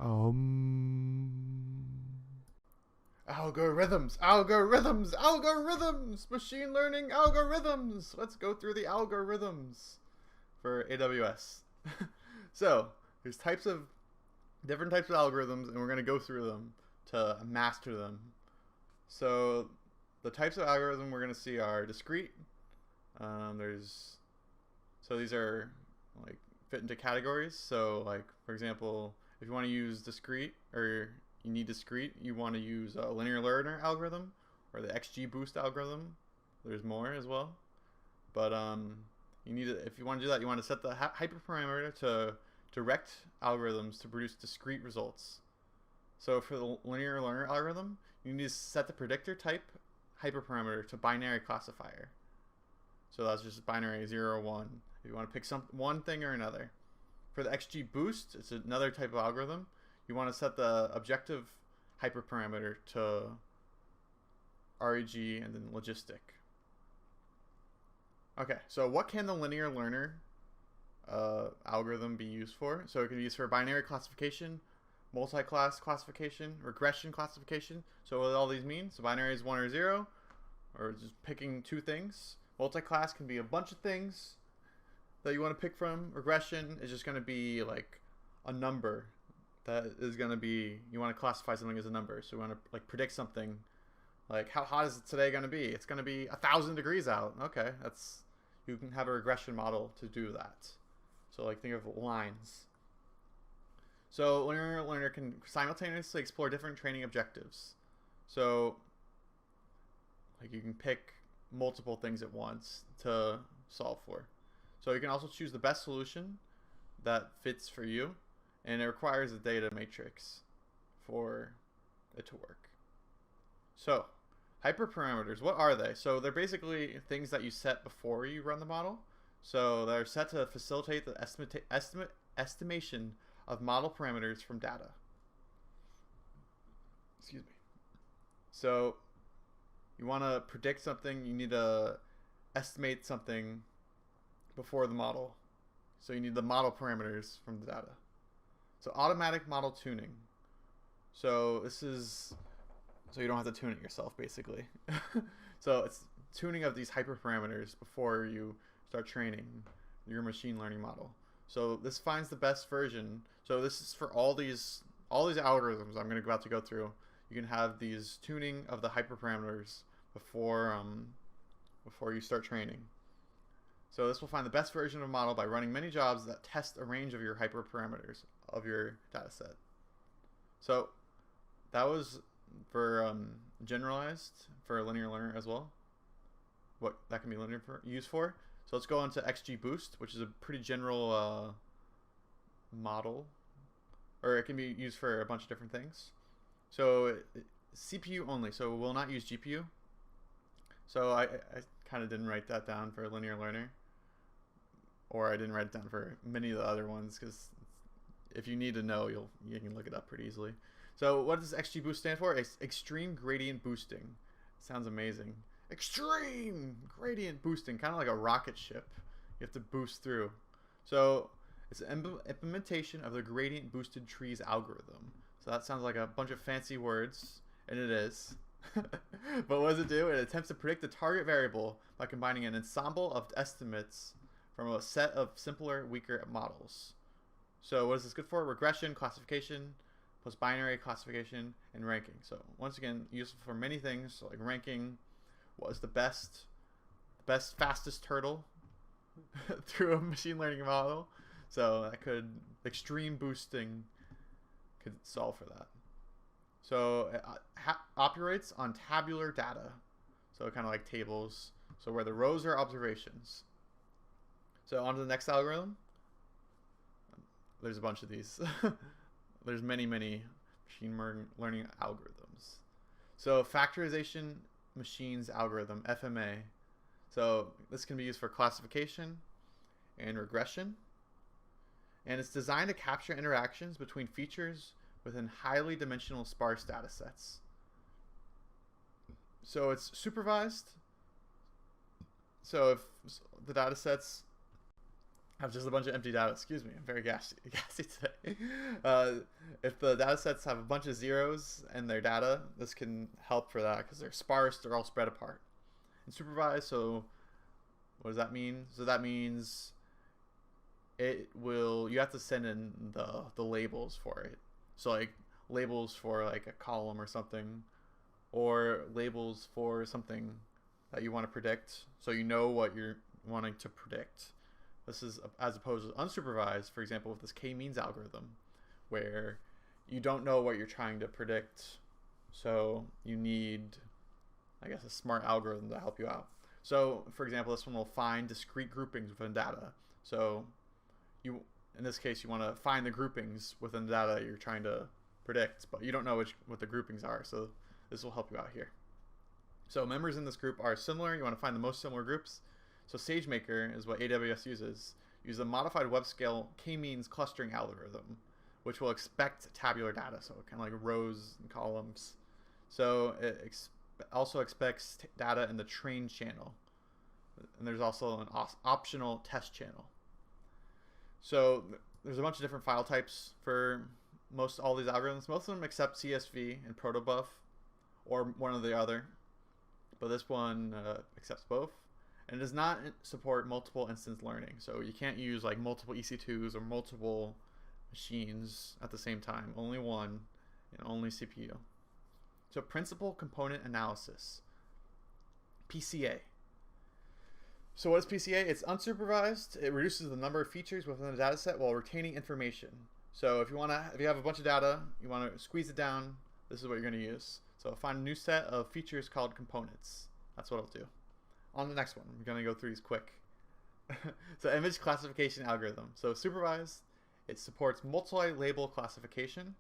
Algorithms, algorithms, algorithms, machine learning algorithms. Let's go through the algorithms for AWS. So there's different types of algorithms, and we're going to go through them to master them. So the types of algorithm we're going to see are discrete. So these are like fit into categories. So like, for example, if you want to use discrete, or you need discrete, you want to use a linear learner algorithm or the XGBoost algorithm. There's more as well, but if you want to do that, you want to set the hyperparameter to direct algorithms to produce discrete results. So for the linear learner algorithm, you need to set the predictor type hyperparameter to binary classifier. So that's just binary 0 or 1. If you want to pick one thing or another. For the XGBoost, it's another type of algorithm. You want to set the objective hyperparameter to reg and then logistic. Okay, so what can the linear learner algorithm be used for? So it can be used for binary classification, multi-class classification, regression classification. So what do all these mean? So binary is 1 or 0, or just picking two things. Multi-class can be a bunch of things that you want to pick from. Regression is just going to be like a number that is going to be, you want to classify something as a number. So you want to like predict something like, how hot is it today going to be? It's going to be 1,000 degrees out. Okay, you can have a regression model to do that. So like, think of lines. So linear learner can simultaneously explore different training objectives. So like, you can pick multiple things at once to solve for. So you can also choose the best solution that fits for you, and it requires a data matrix for it to work. So hyperparameters, what are they? So they're basically things that you set before you run the model. So they're set to facilitate the estimation of model parameters from data. Excuse me. So you want to predict something, you need to estimate something before the model. So you need the model parameters from the data. So automatic model tuning. So you don't have to tune it yourself, basically. So it's tuning of these hyperparameters before you start training your machine learning model. So this finds the best version. So this is for all these algorithms I'm about to go through. You can have these tuning of the hyperparameters before you start training. So this will find the best version of a model by running many jobs that test a range of your hyperparameters of your dataset. So that was for generalized for a linear learner as well. What that can be used for. So let's go on to XGBoost, which is a pretty general model, or it can be used for a bunch of different things. So CPU only, so we'll not use GPU. So I kind of didn't write that down for a linear learner, or I didn't write it down for many of the other ones, because if you need to know, you can look it up pretty easily. So what does XGBoost stand for? It's extreme gradient boosting. Sounds amazing. Extreme gradient boosting, kind of like a rocket ship. You have to boost through. So it's an implementation of the gradient boosted trees algorithm. So that sounds like a bunch of fancy words, and it is. But what does it do? It attempts to predict the target variable by combining an ensemble of estimates from a set of simpler, weaker models. So what is this good for? Regression, classification, plus binary classification, and ranking. So once again, useful for many things. So like ranking, what is the best, fastest turtle through a machine learning model. So that extreme boosting could solve for that. So it operates on tabular data. So kind of like tables. So where the rows are observations. So on to the next algorithm. There's a bunch of these. There's many machine learning algorithms. So factorization machines algorithm, FMA. So this can be used for classification and regression. And it's designed to capture interactions between features within highly dimensional sparse data sets. So it's supervised. So if the data sets have just a bunch of empty data. Excuse me, I'm very gassy today. If the data sets have a bunch of zeros in their data, this can help for that because they're sparse, they're all spread apart. And supervised, so what does that mean? So that means you have to send in the labels for it. So like labels for like a column or something, or labels for something that you want to predict, so you know what you're wanting to predict. This is as opposed to unsupervised, for example, with this k-means algorithm, where you don't know what you're trying to predict, so you need, I guess, a smart algorithm to help you out. So, for example, this one will find discrete groupings within data. So, in this case, you want to find the groupings within the data you're trying to predict, but you don't know what the groupings are. So, this will help you out here. So, members in this group are similar. You want to find the most similar groups. So, SageMaker is what AWS uses. Use a modified web scale k-means clustering algorithm, which will expect tabular data, so kind of like rows and columns. So, it also expects data in the train channel, and there's also an optional test channel. So there's a bunch of different file types for all these algorithms. Most of them accept CSV and protobuf or one or the other, but this one accepts both, and it does not support multiple instance learning. So you can't use like multiple EC2s or multiple machines at the same time, only one and only CPU. So principal component analysis, PCA. So what is PCA? It's unsupervised. It reduces the number of features within the data set while retaining information. So if you have a bunch of data, you want to squeeze it down, this is what you're going to use. So find a new set of features called components. That's what I'll do. On the next one, I'm going to go through these quick. So image classification algorithm. So supervised, it supports multi-label classification.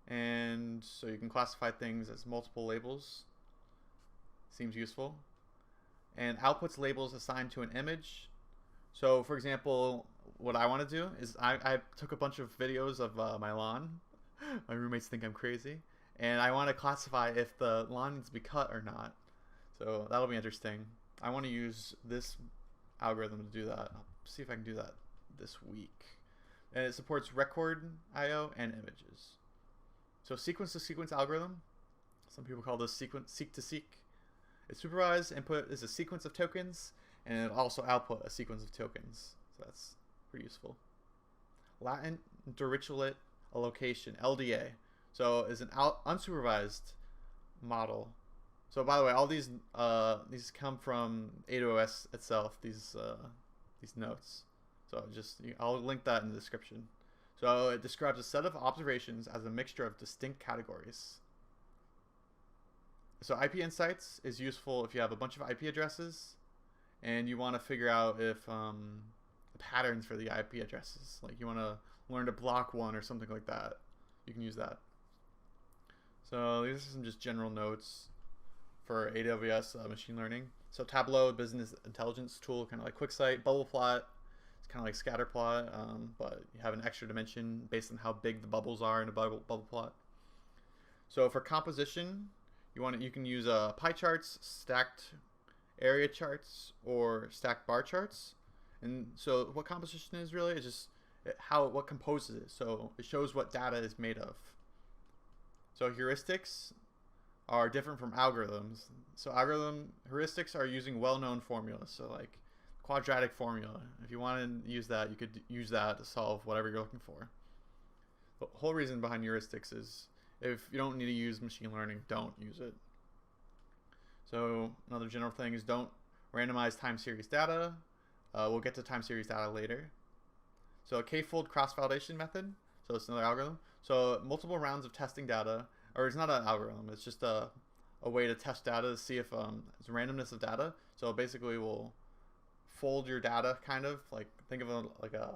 And so you can classify things as multiple labels. Seems useful. And outputs labels assigned to an image. So for example, what I want to do is I took a bunch of videos of my lawn. My roommates think I'm crazy. And I want to classify if the lawn needs to be cut or not. So that'll be interesting. I want to use this algorithm to do that. I'll see if I can do that this week. And it supports record IO and images. So sequence-to-sequence algorithm, some people call this Seq-to-seq. Its supervised input is a sequence of tokens, and it also output a sequence of tokens. So that's pretty useful. Latent dirichlet allocation, LDA. So is an unsupervised model. So by the way, all these come from AWS itself. These notes. So I'll link that in the description. So it describes a set of observations as a mixture of distinct categories. So IP Insights is useful if you have a bunch of IP addresses and you want to figure out if the patterns for the IP addresses, like you want to learn to block one or something like that. You can use that. So these are some just general notes for AWS machine learning. So Tableau, business intelligence tool, kind of like QuickSight. BubblePlot, kind of like scatterplot, but you have an extra dimension based on how big the bubbles are in a bubble plot. So for composition, you can use pie charts, stacked area charts, or stacked bar charts. And so what composition is really is just what composes it. So it shows what data is made of. So heuristics are different from algorithms. So heuristics are using well-known formulas. So like quadratic formula. If you want to use that, you could use that to solve whatever you're looking for. The whole reason behind heuristics is if you don't need to use machine learning, don't use it. So another general thing is don't randomize time series data. We'll get to time series data later. So a k-fold cross-validation method. So it's another algorithm. So multiple rounds of testing data, or it's not an algorithm, it's just a way to test data to see if it's randomness of data. So basically we'll fold your data, kind of like think of it like a,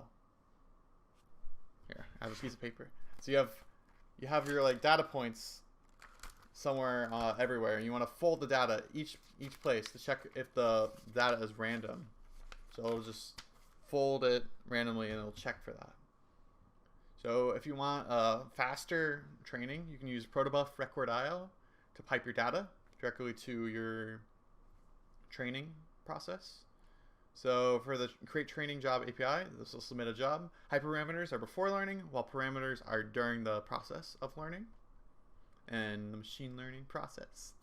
here I have a piece of paper. So you have your like data points somewhere everywhere, and you want to fold the data each place to check if the data is random. So it'll just fold it randomly and it'll check for that. So if you want faster training, you can use protobuf record IO to pipe your data directly to your training process. So for the create training job API, this will submit a job. Hyperparameters are before learning, while parameters are during the process of learning and the machine learning process.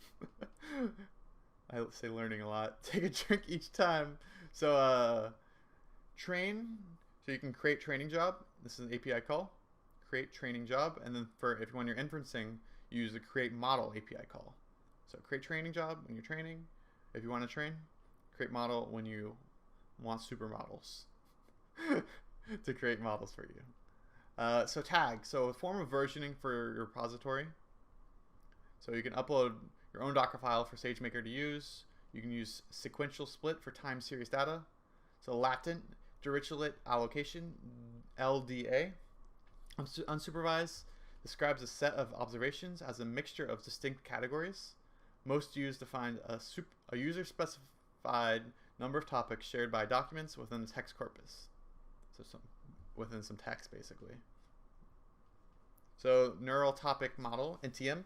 I say learning a lot. Take a drink each time. So train, so you can create training job. This is an API call. Create training job, and then for if you want your inferencing, you use the create model API call. So create training job when you're training. If you want to train, create model when you want supermodels to create models for you. So tag, so a form of versioning for your repository. So you can upload your own Docker file for SageMaker to use. You can use sequential split for time series data. So latent dirichlet allocation, LDA. Unsupervised describes a set of observations as a mixture of distinct categories, most used to find a user-specified number of topics shared by documents within the text corpus. So within some text, basically. So neural topic model, NTM.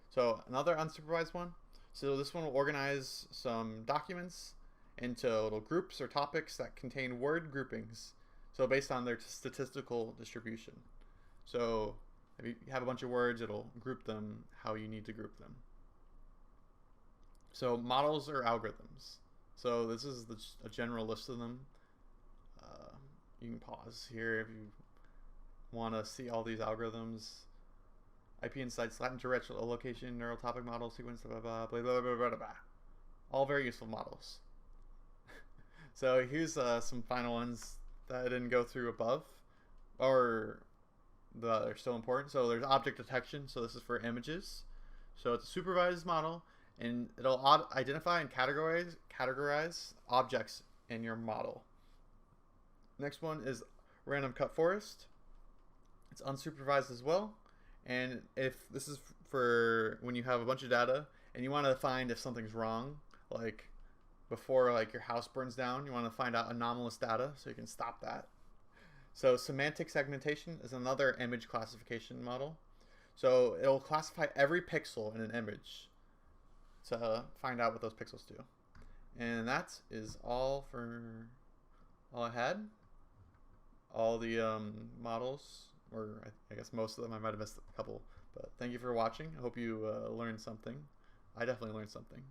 So another unsupervised one. So this one will organize some documents into little groups or topics that contain word groupings. So based on their statistical distribution. So if you have a bunch of words, it'll group them how you need to group them. So models or algorithms. So this is a general list of them. You can pause here if you want to see all these algorithms. IP insights, latent dirichlet allocation, neural topic model, sequence, blah, blah, blah, blah, blah, blah, blah. All very useful models. So here's some final ones that I didn't go through above, or that are still important. So there's object detection. So this is for images. So it's a supervised model, and it'll identify and categorize objects in your model. Next one is random cut forest. It's unsupervised as well. And if this is for when you have a bunch of data and you want to find if something's wrong, like before like your house burns down, you want to find out anomalous data so you can stop that. So semantic segmentation is another image classification model. So it'll classify every pixel in an image to find out what those pixels do. And that is all I had. All the models, or I guess most of them. I might have missed a couple, but thank you for watching. I hope you learned something. I definitely learned something.